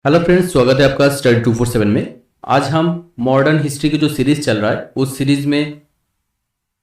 Hello friends, स्वागत है आपका स्टडी 247 में। आज हम मॉडर्न हिस्ट्री की जो सीरीज चल रहा है उस सीरीज में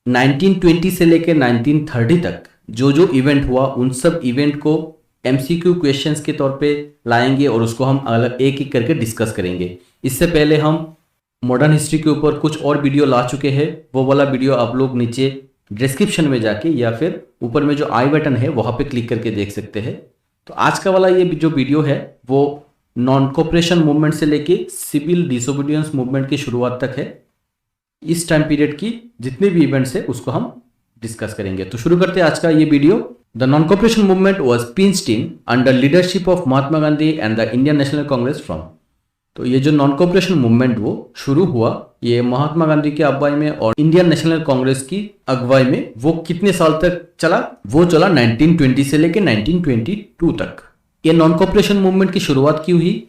1920 से लेकर 1930 तक जो जो इवेंट हुआ उन सब इवेंट को एमसीक्यू क्वेश्चंस के तौर पे लाएंगे और उसको हम अलग एक एक करके डिस्कस करेंगे। इससे पहले हम मॉडर्न हिस्ट्री के ऊपर कुछ और वीडियो ला चुके हैं। वो वाला वीडियो आप लोग नीचे डिस्क्रिप्शन में जाके या फिर ऊपर में जो आई बटन है वहाँ पे क्लिक करके देख सकते हैं। तो आज का वाला ये जो वीडियो है वो नॉन कोऑपरेशन मूवमेंट से लेके सिविल डिसोबीडियंस मूवमेंट की शुरुआत तक है। इस टाइम पीरियड की जितने भी इवेंट्स है उसको हम डिस्कस करेंगे। तो शुरू करते हैं आज का ये video. The non cooperation movement was pinched in under leadership of Mahatma Gandhi and the Indian national Congress from. तो ये जो नॉन कोऑपरेशन मूवमेंट वो शुरू हुआ ये महात्मा गांधी की अगुवाई में और इंडियन नेशनल कांग्रेस की अगुवाई में। वो कितने साल तक चला? वो चला 1920 से लेके 1922 तक। ये नॉन कोऑपरेशन मूवमेंट की शुरुआत की हुई।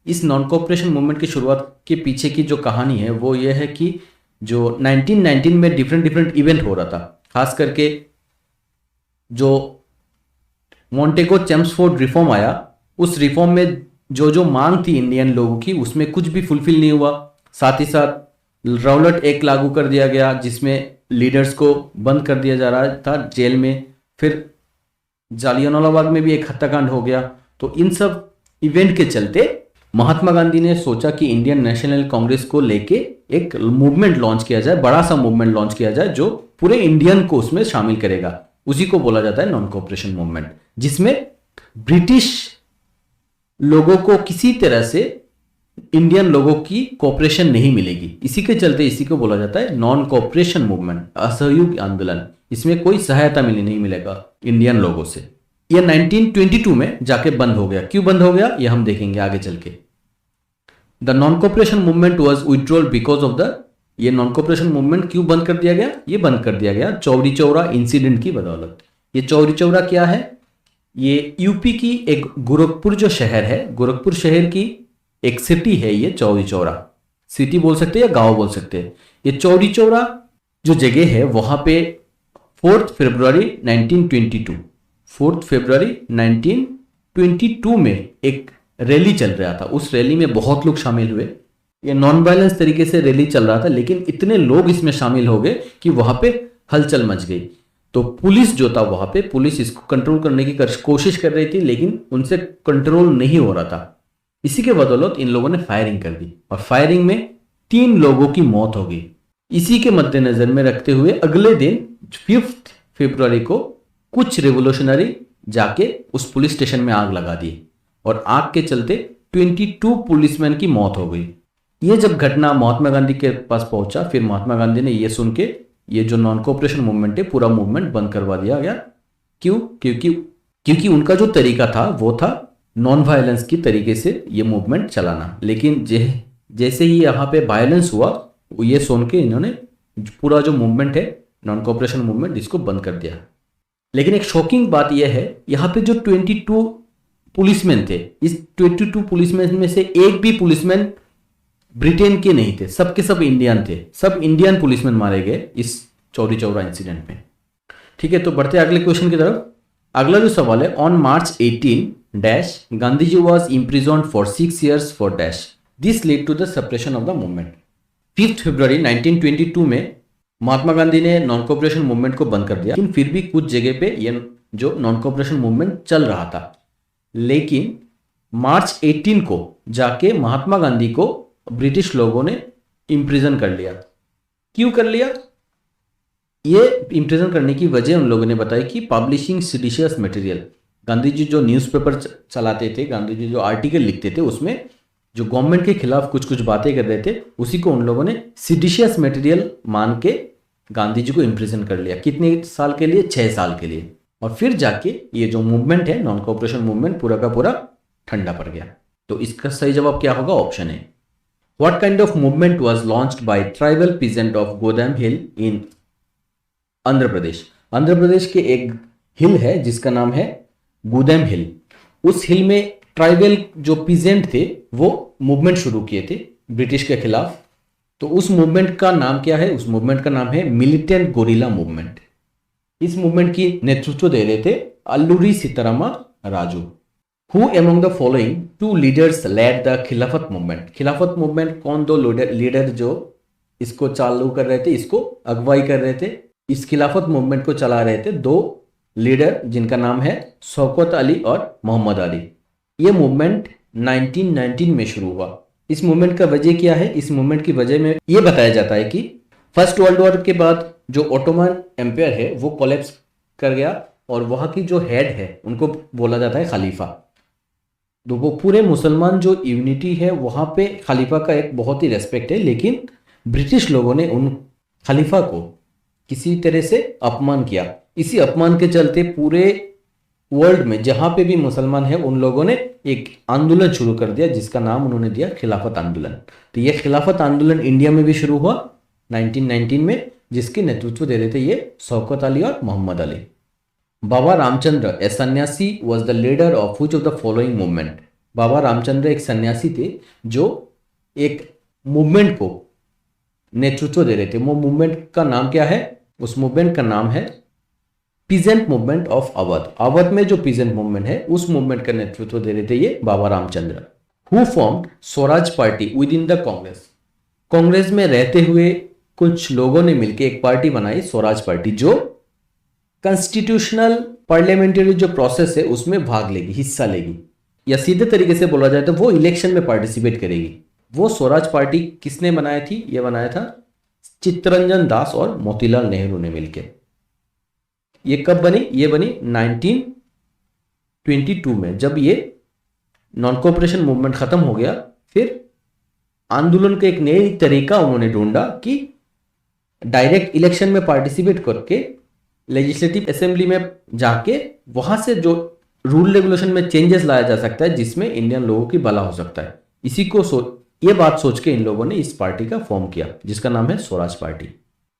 इस नॉन कोऑपरेशन मूवमेंट की शुरुआत के पीछे की जो कहानी है वो ये है कि जो 1919 में डिफरेंट इवेंट हो रहा था, खास करके जो मॉन्टेगो चेम्सफोर्ड रिफॉर्म आया, उस रिफॉर्म में जो जो मांग थी इंडियन लोगों की उसमें कुछ भी फुलफिल नहीं हुआ। साथ ही साथ राउलेट एक्ट लागू कर दिया गया जिसमें लीडर्स को बंद कर दिया जा रहा था जेल में। फिर जालियांवाला बाग में भी एक हत्याकांड हो गया। तो इन सब इवेंट के चलते महात्मा गांधी ने सोचा कि इंडियन नेशनल कांग्रेस को लेके एक मूवमेंट लॉन्च किया जाए, बड़ा सा मूवमेंट लॉन्च किया जाए जो पूरे इंडियन को उसमें शामिल करेगा। उसी को बोला जाता है नॉन कोऑपरेशन मूवमेंट, जिसमें ब्रिटिश लोगों को किसी तरह से इंडियन लोगों की कोऑपरेशन नहीं मिलेगी। इसी के चलते इसी को बोला जाता है नॉन कोऑपरेशन मूवमेंट, असहयोग आंदोलन। इसमें कोई सहायता नहीं मिलेगा इंडियन लोगों से। यह 1922 में जाके बंद हो गया। क्यों बंद हो गया ये हम देखेंगे आगे चल के। The non cooperation movement was withdrawal because of the, ये नॉन कोऑपरेशन मूवमेंट क्यों बंद कर दिया गया? ये बंद कर दिया गया चौरी चौरा इंसिडेंट की बदौलत। ये चौरी चौरा क्या है? ये यूपी की एक गोरखपुर जो शहर है, गोरखपुर शहर की एक सिटी है ये चौरी चौरा। सिटी बोल सकते हैं या गांव बोल सकते हैं। ये चौरी चौरा जो जगह है वहां पे 4 फरवरी 1922 में एक रैली चल रहा था। उस रैली में बहुत लोग शामिल हुए। ये नॉन वायलेंस तरीके से रैली चल रहा था, लेकिन इतने लोग इसमें शामिल हो गए कि वहां पे हलचल मच गई। तो पुलिस जो था वहां पे, पुलिस इसको कंट्रोल करने की कोशिश कर रही थी, लेकिन उनसे कंट्रोल नहीं हो रहा था। इसी के बदौलत इन लोगों ने फायरिंग कर दी और फायरिंग में 3 लोगों की मौत हो गई। इसी के मद्देनजर में रखते हुए अगले दिन 5 फरवरी को कुछ रेवोल्यूशनरी जाके उस पुलिस स्टेशन में आग लगा दी और आग के चलते 22 पुलिसमैन की मौत हो गई। ये जब घटना महात्मा गांधी के पास पहुंचा, फिर महात्मा गांधी ने ये सुन के ये जो नॉन कोऑपरेशन मूवमेंट है पूरा मूवमेंट बंद करवा दिया गया। क्यों? क्योंकि उनका जो तरीका था वो था नॉन वायलेंस की तरीके से ये मूवमेंट चलाना। लेकिन जैसे ही यहाँ पे वायलेंस हुआ ये सुन के इन्होंने पूरा जो मूवमेंट है नॉन कोऑपरेशन मूवमेंट इसको बंद कर दिया। लेकिन एक शॉकिंग बात यह है, यहाँ पे जो 22 पुलिसमैन थे, इस 22 पुलिसमैन में से एक भी पुलिसमैन ब्रिटेन के नहीं थे। सब के सब इंडियन थे। सब इंडियन पुलिसमैन मारे गए इस चौरी चौरा इंसिडेंट में। ठीक है, तो बढ़ते अगले क्वेश्चन की तरफ। अगला जो सवाल है, on March 18 dash Gandhi ji was imprisoned for 6 years for dash, this lead to the suppression of the movement. 5 फरवरी 1922 में महात्मा गांधी ने नॉन कोऑपरेशन मूवमेंट को बंद कर दिया, लेकिन फिर भी कुछ जगह पे ये जो नॉन कोऑपरेशन मूवमेंट चल रहा था। लेकिन मार्च 18 को जाके महात्मा गांधी को ब्रिटिश लोगों ने इम्प्रिजन कर लिया। क्यों कर लिया? ये इम्प्रिजन करने की वजह उन लोगों ने बताई कि publishing seditious material. Gandhi ji जो न्यूज़पेपर चलाते थे, गांधी जी जो आर्टिकल लिखते थे, उसमें जो गवर्नमेंट के खिलाफ कुछ कुछ बातें कर रहे थे, उसी को उन लोगों ने सेडिशियस मटेरियल मान के गांधी जी को इम्प्रिजन कर लिया। कितने साल के लिए? 6 साल के लिए। और फिर जाके ये जो मूवमेंट है नॉन कोऑपरेशन मूवमेंट पूरा का पूरा ठंडा पड़ गया। तो इसका सही जवाब क्या होगा? ऑप्शन है। What kind of movement was launched by tribal peasant of गोदाम हिल इन आंध्र प्रदेश? आंध्र प्रदेश के एक हिल है जिसका नाम है गोदाम हिल। उस हिल में ट्राइबल जो पीजेंट थे वो मूवमेंट शुरू किए थे ब्रिटिश के खिलाफ। तो उस मूवमेंट का नाम क्या है? उस मूवमेंट का नाम है मिलिटेंट गोरिल्ला मूवमेंट। इस मूवमेंट की नेतृत्व दे रहे थे Alluri Sitarama Raju. Who among the following two leaders led the Khilafat movement? Khilafat movement कौन दो लीडर जो इसको चालू कर रहे थे, इसको अगुवाई कर रहे थे, इस खिलाफत मूवमेंट को चला रहे थे? दो लीडर जिनका नाम है शौकत अली और मोहम्मद अली। ये मूवमेंट 1919 में शुरू हुआ। इस मूवमेंट का वजह क्या है? इस मूवमेंट की वजह में ये बताया जाता है कि फर्स्ट वर्ल्ड वॉर के बाद जो ओटोमन एम्पायर है वो कोलैप्स कर गया और वहाँ की जो हेड है उनको बोला जाता है खलीफा। तो वो पूरे मुसलमान जो यूनिटी है वहाँ पे खलीफा का एक बहुत ही रेस्पेक्ट है, लेकिन ब्रिटिश लोगों ने उन खलीफा को किसी तरह से अपमान किया। इसी अपमान के चलते पूरे वर्ल्ड में जहाँ पे भी मुसलमान है उन लोगों ने एक आंदोलन शुरू कर दिया जिसका नाम उन्होंने दिया खिलाफत आंदोलन। तो ये खिलाफत आंदोलन इंडिया में भी शुरू हुआ 1919 में, जिसके नेतृत्व दे रहे थे ये शौकत अली और मोहम्मद अली। बाबा Ramchandra a sanyasi was the leader of which of the following movement? Baba Ramchandra एक सन्यासी थे जो एक मूवमेंट को नेतृत्व दे रहे थे। वो मूवमेंट का नाम क्या है? उस मूवमेंट का नाम है peasant movement of Awadh. Awadh में जो पीजेंट मूवमेंट है उस मूवमेंट का नेतृत्व दे रहे थे ये Baba Ramchandra. Who formed Swaraj party within the Congress? Congress में रहते हुए कुछ लोगों ने मिलकर एक पार्टी बनाई, स्वराज पार्टी, जो कॉन्स्टिट्यूशनल पार्लियामेंट्री जो प्रोसेस है उसमें भाग लेगी, हिस्सा लेगी, या सीधे तरीके से बोला जाए तो वो इलेक्शन में पार्टिसिपेट करेगी। वो स्वराज पार्टी किसने बनाई थी? ये बनाया था चित्तरंजन दास और मोतीलाल नेहरू ने मिलकर। ये कब बनी? ये बनी 1922 में। जब ये नॉन कोऑपरेशन मूवमेंट खत्म हो गया, फिर आंदोलन का एक नई तरीका उन्होंने ढूंढा कि डायरेक्ट इलेक्शन में पार्टिसिपेट करके लेजिस्लेटिव असेंबली में जाके वहां से जो रूल रेगुलेशन में चेंजेस लाया जा सकता है जिसमें इंडियन लोगों की भला हो सकता है। इसी को ये बात सोच के इन लोगों ने इस पार्टी का फॉर्म किया जिसका नाम है Swaraj party.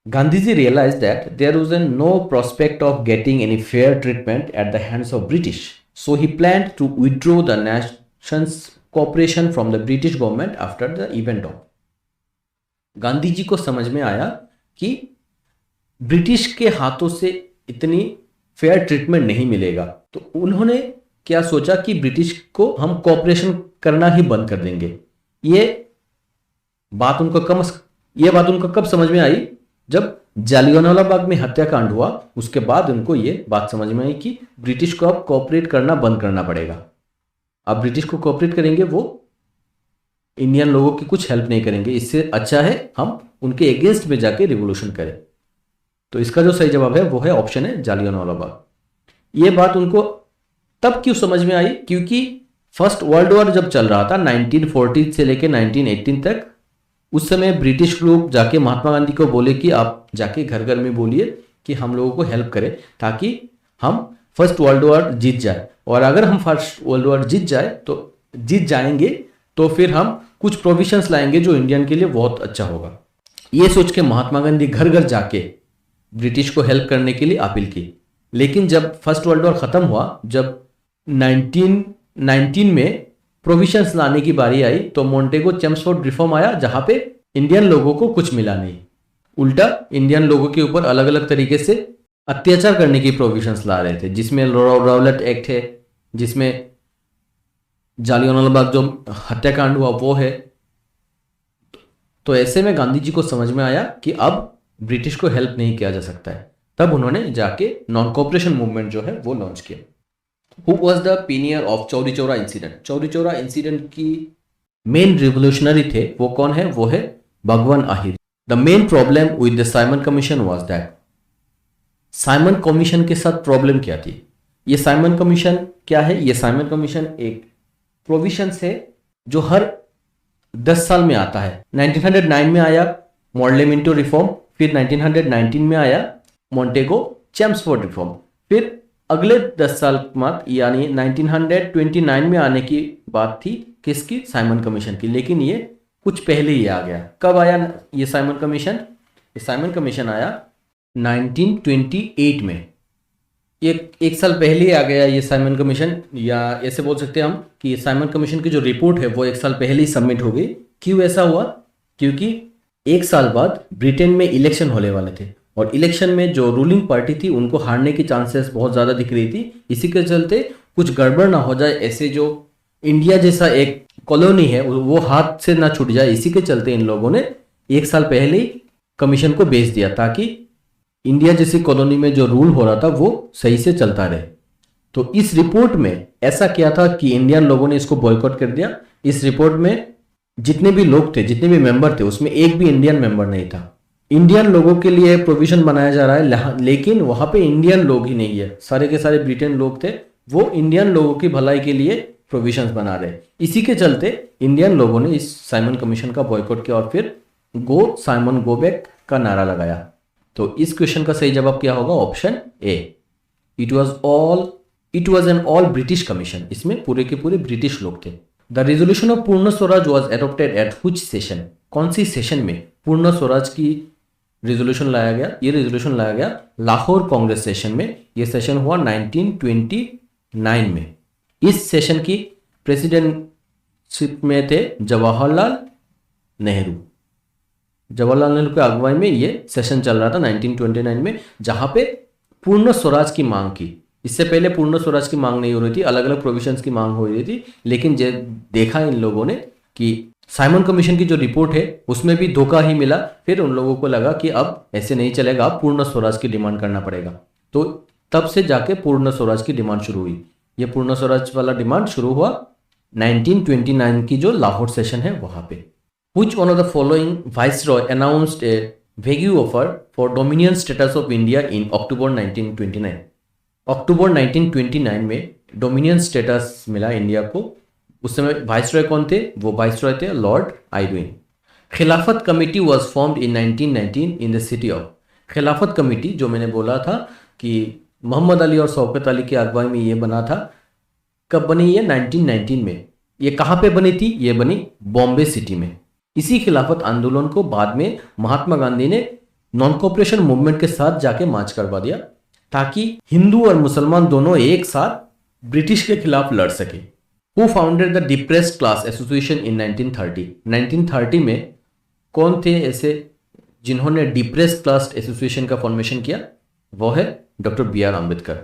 Gandhiji realized that there was no prospect of getting any fair treatment at the hands of British, so he planned to withdraw the nation's cooperation from the British government after the event of। Gandhi ji को समझ में आया कि British के हाथों से इतनी fair treatment नहीं मिलेगा, तो उन्होंने क्या सोचा कि ब्रिटिश को हम कोऑपरेशन करना ही बंद कर देंगे। ये बात उनको कब समझ में आई? जब जालियांवाला बाग में हत्याकांड हुआ उसके बाद उनको ये बात समझ में आई कि ब्रिटिश को अब कोऑपरेट करना बंद करना पड़ेगा। अब ब्रिटिश को कोऑपरेट करेंगे वो इंडियन लोगों की कुछ हेल्प नहीं करेंगे, इससे अच्छा है हम उनके अगेंस्ट में जाके रिवोल्यूशन करें। तो इसका जो सही जवाब है वो है ऑप्शन है जालियांवाला बाग। ये बात उनको तब क्यों समझ में आई? क्योंकि फर्स्ट वर्ल्ड वॉर जब चल रहा था 1940 से लेकर 1918 तक, उस समय ब्रिटिश लोग जाके महात्मा गांधी को बोले कि आप जाके घर घर में बोलिए कि हम लोगों को हेल्प करें ताकि हम फर्स्ट वर्ल्ड वॉर जीत जाए, और अगर हम फर्स्ट वर्ल्ड वॉर जीत जाएंगे तो फिर हम कुछ प्रोविजंस लाएंगे जो इंडियन के लिए बहुत अच्छा होगा। ये सोच के महात्मा गांधी घर घर जाके ब्रिटिश को हेल्प करने के लिए अपील की। लेकिन जब फर्स्ट वर्ल्ड वॉर खत्म हुआ, जब 1919 में प्रोविजंस लाने की बारी आई तो मोंटेगो चेम्सफोर्ड रिफॉर्म आया जहां पे इंडियन लोगों को कुछ मिला नहीं, उल्टा इंडियन लोगों के ऊपर अलग अलग तरीके से अत्याचार करने की प्रोविजंस ला रहे थे, जिसमें राउलेट एक्ट है, जिसमें जालियांवाला बाग जो हत्याकांड हुआ वो है। तो ऐसे में गांधी जी को समझ में आया कि अब ब्रिटिश को हेल्प नहीं किया जा सकता है, तब उन्होंने जाके नॉन कोऑपरेशन मूवमेंट जो है वो लॉन्च किया। Who was the pioneer of Chauri Chaura incident? Chauri Chaura incident की मेन रिवोल्यूशनरी थे वो कौन है? वो है भगवान Ahir. The main problem with the Simon commission was that, Simon commission के साथ प्रॉब्लम क्या थी? ये साइमन कमीशन क्या है? ये साइमन कमीशन एक प्रोविजंस है जो हर 10 साल में आता है। 1909 में आया मॉडलेमिंटो रिफॉर्म, फिर 1919 में आया मोंटेगो चेम्सफोर्ड रिफॉर्म, फिर अगले 10 साल बाद यानी 1929 में आने की बात थी किसकी? साइमन कमीशन की। लेकिन ये कुछ पहले ही आ गया। कब आया ये साइमन कमीशन? ये साइमन कमीशन आया 1928 में। एक साल पहले ही आ गया ये साइमन कमीशन, या ऐसे बोल सकते हैं हम कि साइमन कमीशन की जो रिपोर्ट है वो एक साल पहले ही सबमिट हो गई। क्यों ऐसा हुआ? क्योंकि एक साल बाद ब्रिटेन में इलेक्शन होने वाले थे और इलेक्शन में जो रूलिंग पार्टी थी उनको हारने की चांसेस बहुत ज़्यादा दिख रही थी। इसी के चलते कुछ गड़बड़ ना हो जाए, ऐसे जो इंडिया जैसा एक कॉलोनी है वो हाथ से ना छूट जाए, इसी के चलते इन लोगों ने 1 साल पहले ही कमीशन को भेज दिया ताकि इंडिया जैसी कॉलोनी में जो रूल हो रहा था वो सही से चलता रहे। तो इस रिपोर्ट में ऐसा किया था कि इंडियन लोगों ने इसको बॉयकॉट कर दिया। इस रिपोर्ट में जितने भी लोग थे, जितने भी मेंबर थे, उसमें एक भी इंडियन मेंबर नहीं था। इंडियन लोगों के लिए प्रोविजन बनाया जा रहा है, लेकिन वहां पे इंडियन लोग ही नहीं है, सारे के सारे ब्रिटेन लोग थे, वो इंडियन लोगों की भलाई के लिए प्रोविजंस बना रहे। इसी के चलते इंडियन लोगों ने इस साइमन कमीशन का बॉयकॉट किया और फिर गो साइमन गो बैक का नारा लगाया। तो इस क्वेश्चन का सही जवाब क्या होगा? Option A. It was an all British commission. इसमें पूरे के पूरे ब्रिटिश लोग थे। द रेजोल्यूशन ऑफ पूर्ण Swaraj was adopted at which session? कौन सी सेशन में पूर्ण स्वराज की रेजोल्यूशन लाया गया? ये रेजोल्यूशन लाया गया लाहौर कांग्रेस सेशन में। ये सेशन हुआ 1929 में। इस सेशन की प्रेसिडेंटशिप में थे जवाहरलाल नेहरू। जवाहरलाल नेहरू की अगुवाई में ये सेशन चल रहा था 1929 में, जहां पे पूर्ण स्वराज की मांग की। इससे पहले पूर्ण स्वराज की मांग नहीं हो रही थी, अलग अलग प्रोविजंस की मांग हो रही थी। लेकिन देखा इन लोगों ने कि साइमन कमीशन की जो रिपोर्ट है उसमें भी धोखा ही मिला, फिर उन लोगों को लगा कि अब ऐसे नहीं चलेगा, अब पूर्ण स्वराज की डिमांड करना पड़ेगा। तो तब से जाके पूर्ण स्वराज की डिमांड शुरू हुई। ये पूर्ण स्वराज वाला डिमांड शुरू हुआ 1929 की जो लाहौर सेशन है वहां पे। Which one of the following viceroy announced a vague offer for dominion status of India in October 1929? अक्टूबर 1929 में डोमिनियन स्टेटस मिला इंडिया को। उस समय वाइसरॉय कौन थे? वो वाइसरॉय थे लॉर्ड आइडविन। खिलाफत committee was formed in 1919 in the city of. खिलाफत कमेटी जो मैंने बोला था कि मोहम्मद अली और शौकत अली की अगुवाई में ये बना था, कब बनी? ये 1919 में। ये कहाँ पे बनी थी? ये बनी बॉम्बे सिटी में। इसी खिलाफत आंदोलन को बाद में महात्मा गांधी ने नॉन कोऑपरेशन मूवमेंट के साथ जाके मार्च करवा दिया ताकि हिंदू और मुसलमान दोनों एक साथ ब्रिटिश के खिलाफ लड़ सके। Who founded the depressed class association in 1930? 1930 में कौन थे ऐसे जिन्होंने डिप्रेस्ड क्लास एसोसिएशन का फॉर्मेशन किया? वो है डॉक्टर बी आर अम्बेडकर।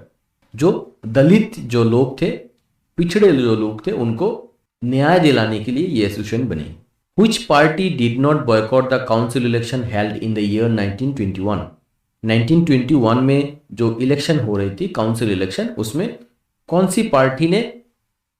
जो दलित जो लोग थे, पिछड़े जो लोग थे, उनको न्याय दिलाने के लिए ये एसोसिएशन बनी। Which party did not boycott the council election held in the year 1921? 1921 में जो इलेक्शन हो रही थी, काउंसिल इलेक्शन, उसमें कौन सी पार्टी ने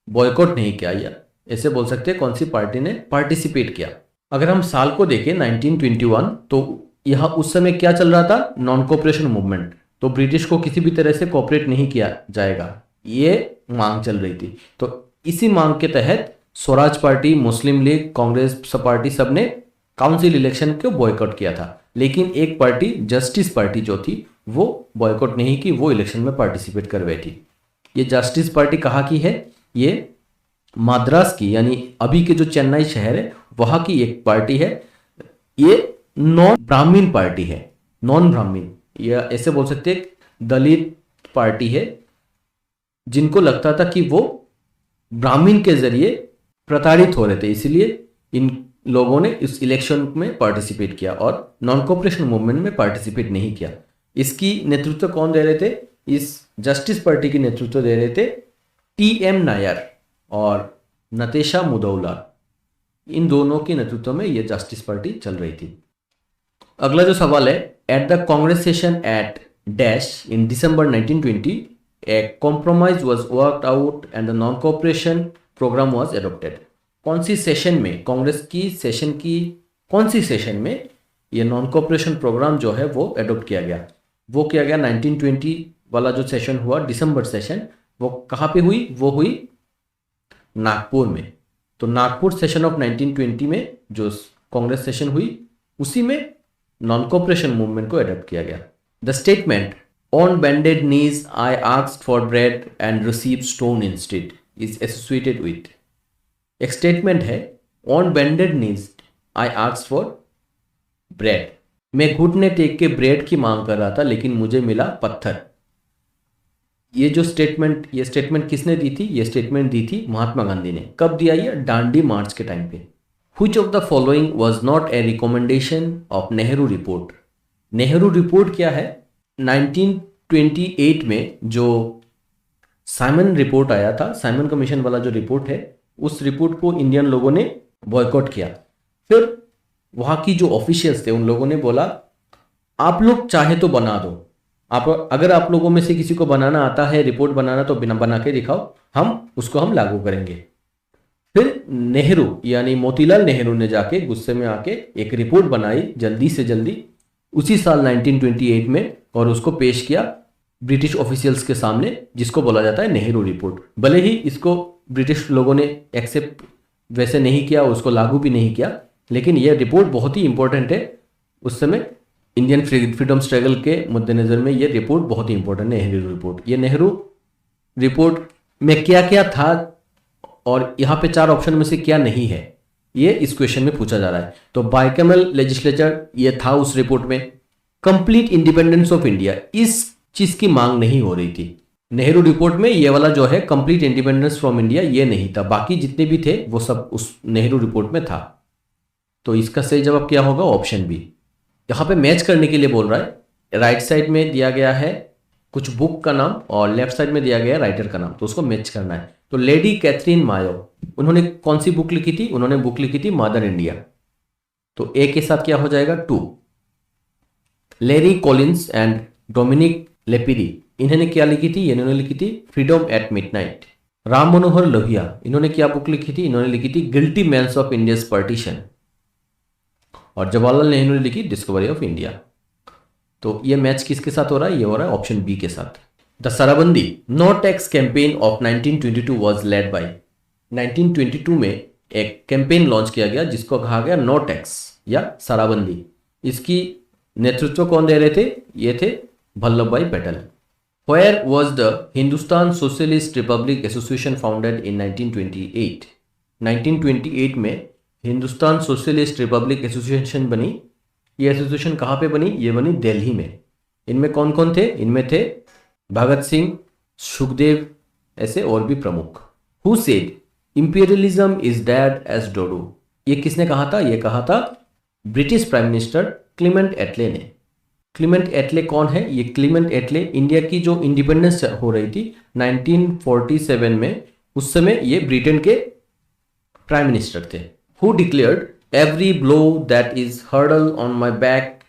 बॉयकॉट नहीं किया, या ऐसे बोल सकते हैं कौन सी पार्टी ने पार्टिसिपेट किया? अगर हम साल को देखें 1921, तो यहाँ उस समय क्या चल रहा था? Non cooperation movement. तो ब्रिटिश को किसी भी तरह से कोऑपरेट नहीं किया जाएगा, ये मांग चल रही थी। तो इसी मांग के तहत स्वराज पार्टी, मुस्लिम लीग, कांग्रेस पार्टी सब ने काउंसिल इलेक्शन को बॉयकॉट किया था। लेकिन एक पार्टी, जस्टिस पार्टी जो थी, वो बॉयकॉट नहीं की, वो इलेक्शन में पार्टिसिपेट कर बैठी। ये जस्टिस पार्टी कहाँ की है? ये मद्रास की, यानी अभी के जो चेन्नई शहर है वहाँ की एक पार्टी है। ये नॉन ब्राह्मीण पार्टी है, नॉन ब्राह्मीण, या ऐसे बोल सकते हैं दलित पार्टी है, जिनको लगता था कि वो ब्राह्मीण के जरिए प्रताड़ित हो रहे थे, इसलिए इन लोगों ने इस इलेक्शन में पार्टिसिपेट किया और नॉन कोऑपरेशन मूवमेंट में पार्टिसिपेट नहीं किया। इसकी नेतृत्व कौन दे रहे थे? इस जस्टिस पार्टी की नेतृत्व दे रहे थे टी.एम. नायर और नतेशा मुदौला। इन दोनों के नेतृत्व में ये जस्टिस पार्टी चल रही थी। अगला जो सवाल है, at the Congress session at dash in December 1920 a compromise was worked out and the non cooperation programme was adopted. कौन सी सेशन में, कांग्रेस की सेशन की कौन सी सेशन में ये नॉन कोऑपरेशन प्रोग्राम जो है वो एडोप्ट किया गया? वो किया गया 1920 वाला जो सेशन हुआ, दिसंबर सेशन, वो कहाँ पे हुई? वो हुई नागपुर में। तो नागपुर सेशन ऑफ 1920 में जो कांग्रेस सेशन हुई, उसी में नॉन कोऑपरेशन मूवमेंट को एडोप्ट किया गया। The statement on bended knees I asked for bread and receive stone instead is associated with। एक स्टेटमेंट है, on bended knees I asked for bread. मैं घुटने टेक के ब्रेड की मांग कर रहा था लेकिन मुझे मिला पत्थर। ये जो स्टेटमेंट, ये स्टेटमेंट किसने दी थी? ये स्टेटमेंट दी थी महात्मा गांधी ने। कब दिया? ये दांडी मार्च के टाइम पे। Which of the following was not a recommendation of Nehru report? Nehru report क्या है? 1928 में जो साइमन रिपोर्ट आया था, साइमन कमीशन वाला जो रिपोर्ट है, उस रिपोर्ट को इंडियन लोगों ने बॉयकॉट किया। फिर वहाँ की जो ऑफिशियल्स थे उन लोगों ने बोला आप लोग चाहे तो बना दो, आप अगर आप लोगों में से किसी को बनाना आता है, रिपोर्ट बनाना, तो बिना बना के दिखाओ, हम लागू करेंगे। फिर नेहरू यानी मोतीलाल नेहरू ने जाके गुस्से में आके एक रिपोर्ट बनाई जल्दी से जल्दी उसी साल 1928 में, और उसको पेश किया ब्रिटिश ऑफिशियल्स के सामने, जिसको बोला जाता है नेहरू रिपोर्ट। भले ही इसको ब्रिटिश लोगों ने एक्सेप्ट वैसे नहीं किया, उसको लागू भी नहीं किया, लेकिन यह रिपोर्ट बहुत ही इंपॉर्टेंट है। उस समय इंडियन फ्रीडम स्ट्रगल के मद्देनजर में यह रिपोर्ट बहुत ही इंपॉर्टेंट है, नेहरू रिपोर्ट। ये नेहरू रिपोर्ट में क्या क्या था और यहाँ पे 4 ऑप्शन में से क्या नहीं है, ये इस क्वेश्चन में पूछा जा रहा है। तो बाइकैमल लेजिस्लेचर ये था उस रिपोर्ट में। कंप्लीट इंडिपेंडेंस ऑफ इंडिया, इस चीज की मांग नहीं हो रही थी नेहरू रिपोर्ट में। ये वाला जो है कंप्लीट इंडिपेंडेंस फ्रॉम इंडिया, ये नहीं था। बाकी जितने भी थे वो सब उस नेहरू रिपोर्ट में था। तो इसका सही जवाब क्या होगा? Option b. यहाँ पे मैच करने के लिए बोल रहा है। राइट साइड में दिया गया है कुछ बुक का नाम और लेफ्ट साइड में दिया गया है राइटर का नाम, तो उसको मैच करना है। तो लेडी कैथरीन मायो, उन्होंने कौन सी बुक लिखी थी? उन्होंने बुक लिखी थी मदर इंडिया। तो ए के साथ क्या हो जाएगा? 2। Larry Collins and Dominique Lapierre, इन्होंने क्या लिखी थी? इन्होंने लिखी थी freedom at midnight. Ram Manohar Lohia, इन्होंने क्या बुक लिखी थी? इन्होंने लिखी थी guilty men of India's partition. और जवाहरलाल नेहरू ने लिखी डिस्कवरी ऑफ इंडिया। तो ये मैच किसके साथ हो रहा है? ये हो रहा है ऑप्शन बी के साथ। The sharabandi no tax campaign of 1922 was led by, 1922 में एक कैंपेन लॉन्च किया गया जिसको कहा गया नो टैक्स या सराबंदी। इसकी नेतृत्व कौन दे रहे थे? ये थे Vallabh Bhai Patel. Where was the Hindustan Socialist Republic Association founded in 1928? 1928 में हिंदुस्तान सोशलिस्ट रिपब्लिक एसोसिएशन बनी। ये एसोसिएशन कहाँ पे बनी? ये बनी दिल्ली में। इनमें कौन कौन थे? इनमें थे भगत सिंह, सुखदेव, ऐसे और भी प्रमुख। Who said imperialism is dead as dodo? ये किसने कहा था? ये कहा था ब्रिटिश प्राइम मिनिस्टर क्लीमेंट एटले ने। क्लीमेंट एटले कौन है? ये क्लीमेंट एटले इंडिया की जो इंडिपेंडेंस हो रही थी 1947 में, उस समय ये ब्रिटेन के प्राइम मिनिस्टर थे। Who declared every blow that is hurled on my back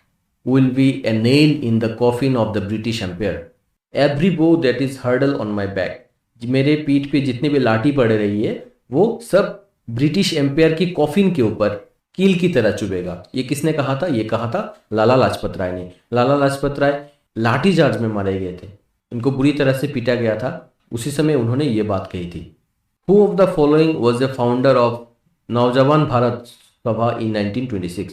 will be a nail in the coffin of the British Empire? Every blow that is hurled on my back, मेरे पीठ पे जितनी भी लाठी पड़ रही है वो सब ब्रिटिश एम्पायर की कॉफिन के ऊपर कील की तरह चुभेगा। ये किसने कहा था? ये कहा था लाला लाजपत राय ने। लाला लाजपत राय लाठी चार्ज में मारे गए थे, इनको बुरी तरह से पीटा गया था, उसी समय उन्होंने ये बात कही थी। Who of the following was the founder of नौजवान भारत सभा इन 1926?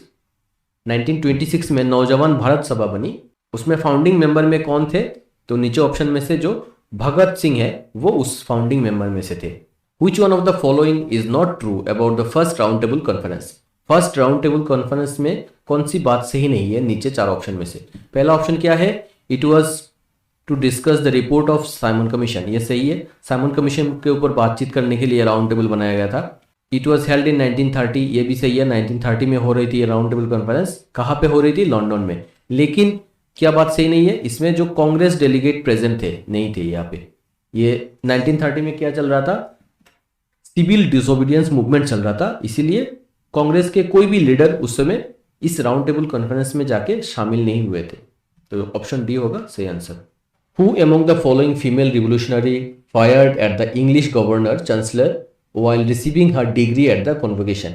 1926 में नौजवान भारत सभा बनी। उसमें फाउंडिंग मेंबर में कौन थे? तो नीचे ऑप्शन में से जो भगत सिंह है वो उस फाउंडिंग मेंबर में से थे। Which one of the following is not true about the first round table conference? First round table conference में कौन सी बात सही नहीं है? नीचे 4 ऑप्शन में से पहला ऑप्शन क्या है? It was to discuss the report of Simon commission, ये सही है। साइमन कमीशन के ऊपर बातचीत करने के लिए राउंड टेबल बनाया गया था। इट वॉज हेल्ड इन 1930, ये भी सही है। 1930 में हो रही थी ये राउंड टेबल कॉन्फ्रेंस। कहाँ पे हो रही थी? लंदन में। लेकिन क्या बात सही नहीं है? इसमें जो कांग्रेस डेलीगेट प्रेजेंट थे नहीं थे यहाँ पे। ये 1930 में क्या चल रहा था? सिविल डिसोबीडियंस मूवमेंट चल रहा था, इसीलिए कांग्रेस के कोई भी लीडर उस समय इस राउंड टेबल कॉन्फ्रेंस में जाके शामिल नहीं हुए थे। तो ऑप्शन डी होगा सही answer. Who among the following female revolutionary fired at the English governor chancellor while receiving her degree at the convocation?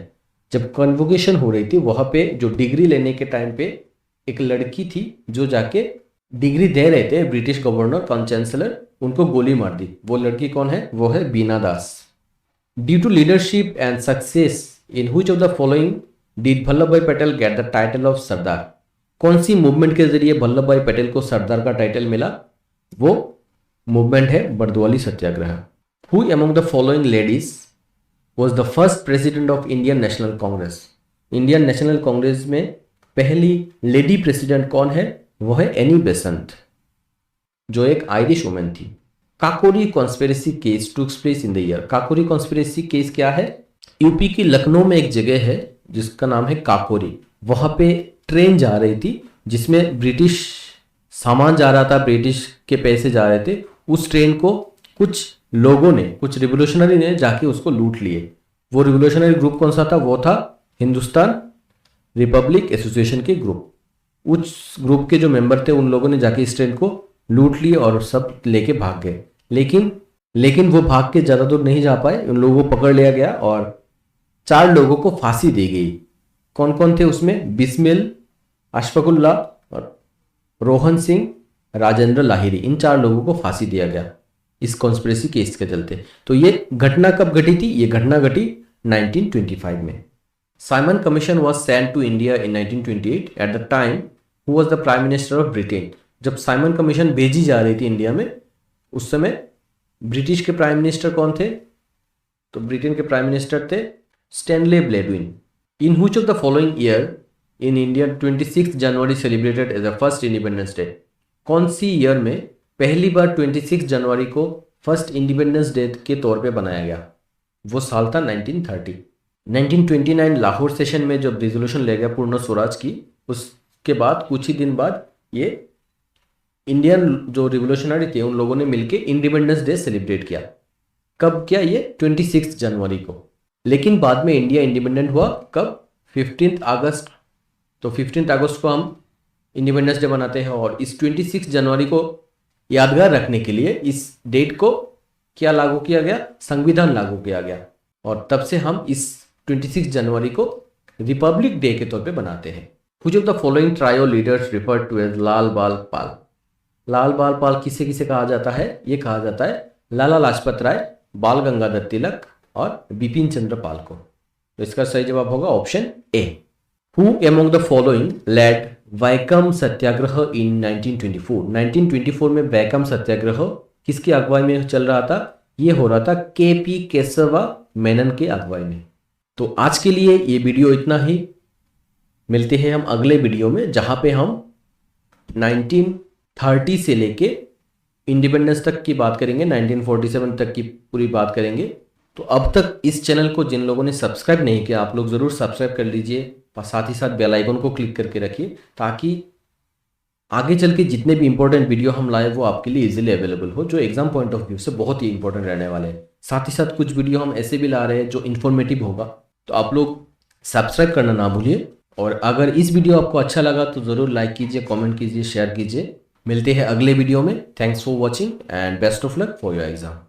जब कन्वोकेशन हो रही थी वहां पे जो डिग्री लेने के टाइम पे एक लड़की थी जो जाके डिग्री दे रहे थे ब्रिटिश गवर्नर चांसलर, उनको गोली मार दी। वो लड़की कौन है? वो है Bina Das. Due to leadership and success in which of the following did Vallabh Bhai Patel get the title of Sardar? कौन सी मूवमेंट के जरिए वल्लभ भाई पटेल को सरदार का टाइटल मिला? वो मूवमेंट है बरदवाली सत्याग्रह। Who among the following ladies was the first president of Indian National Congress? Indian national Congress में पहली लेडी प्रेसिडेंट कौन है? वो है एनी बेसेंट, जो एक आयरिश वुमेन थी। Kakori conspiracy case took place in the year. Kakori conspiracy case क्या है? यूपी की लखनऊ में एक जगह है जिसका नाम है काकोरी। वहां पे ट्रेन जा रही थी जिसमें ब्रिटिश सामान जा रहा था, ब्रिटिश के पैसे जा रहे थे। उस ट्रेन को कुछ लोगों ने, कुछ रिवोल्यूशनरी ने जाके उसको लूट लिए। वो रिवोल्यूशनरी ग्रुप कौन सा था? वो था हिंदुस्तान रिपब्लिक एसोसिएशन के ग्रुप। उस ग्रुप के जो मेंबर थे उन लोगों ने जाके इस ट्रेन को लूट लिए और सब लेके भाग गए। लेकिन वो भाग के ज़्यादा दूर नहीं जा पाए, उन लोगों को पकड़ लिया गया और 4 लोगों को फांसी दी गई। कौन कौन थे उसमें? बिस्मिल, अशफाकुल्ला और रोहन सिंह, राजेंद्र लाहिरी, इन 4 लोगों को फांसी दिया गया इस कॉन्स्पिरेसी केस के चलते। तो ये घटना कब घटी थी? ये घटना घटी 1925 में। Simon commission was sent to India in 1928 at the time who was the prime minister of Britain. जब साइमन कमीशन भेजी जा रही थी इंडिया में, उस समय ब्रिटिश के प्राइम मिनिस्टर कौन थे? तो ब्रिटेन के प्राइम मिनिस्टर थे Stanley Baldwin. In which of the following year in India 26 January celebrated as the first independence day? कौन सी ईयर में पहली बार 26 जनवरी को फर्स्ट इंडिपेंडेंस डे के तौर पे बनाया गया? वो साल था 1930। 1929 लाहौर सेशन में जब रिजोल्यूशन ले गया पूर्ण स्वराज की, उसके बाद कुछ ही दिन बाद ये इंडियन जो रिवोल्यूशनरी थे उन लोगों ने मिलके इंडिपेंडेंस डे सेलिब्रेट किया। कब किया? ये 26 जनवरी को। लेकिन बाद में इंडिया इंडिपेंडेंट हुआ कब? 15 अगस्त। तो 15 अगस्त को हम इंडिपेंडेंस डे मनाते हैं और इस 26 जनवरी को यादगार रखने के लिए इस डेट को क्या लागू किया गया? संविधान लागू किया गया और तब से हम इस 26 जनवरी को रिपब्लिक डे के तौर पे बनाते हैं। Which of the following trio leaders referred to as Lal Bal Pal? लाल बाल पाल किसे किसे कहा जाता है? ये कहा जाता है लाला लाजपत राय, बाल गंगाधर तिलक और बिपिन चंद्र पाल को। तो इसका सही जवाब होगा option A. Who among the following led Vaikom Satyagraha in 1924? 1924 में वैकम सत्याग्रह किसकी अगुवाई में चल रहा था? ये हो रहा था के.पी. केशवा मेनन के अगुवाई में। तो आज के लिए ये वीडियो इतना ही। मिलते हैं हम अगले वीडियो में जहां पे हम 1930 से लेके इंडिपेंडेंस तक की बात करेंगे, 1947 तक की पूरी बात करेंगे। तो अब तक इस चैनल को जिन लोगों ने सब्सक्राइब नहीं किया, आप लोग ज़रूर सब्सक्राइब कर लीजिए और साथ ही साथ बेल आइकन को क्लिक करके रखिए ताकि आगे चल के जितने भी इंपॉर्टेंट वीडियो हम लाए वो आपके लिए इजीली अवेलेबल हो, जो एग्जाम पॉइंट ऑफ व्यू से बहुत ही इंपॉर्टेंट रहने वाले हैं। साथ ही साथ कुछ वीडियो हम ऐसे भी ला रहे हैं जो इन्फॉर्मेटिव होगा, तो आप लोग सब्सक्राइब करना ना भूलिए। और अगर इस वीडियो आपको अच्छा लगा तो ज़रूर लाइक कीजिए, कमेंट कीजिए, शेयर कीजिए। मिलते हैं अगले वीडियो में। Thanks for watching and best of luck for your exam.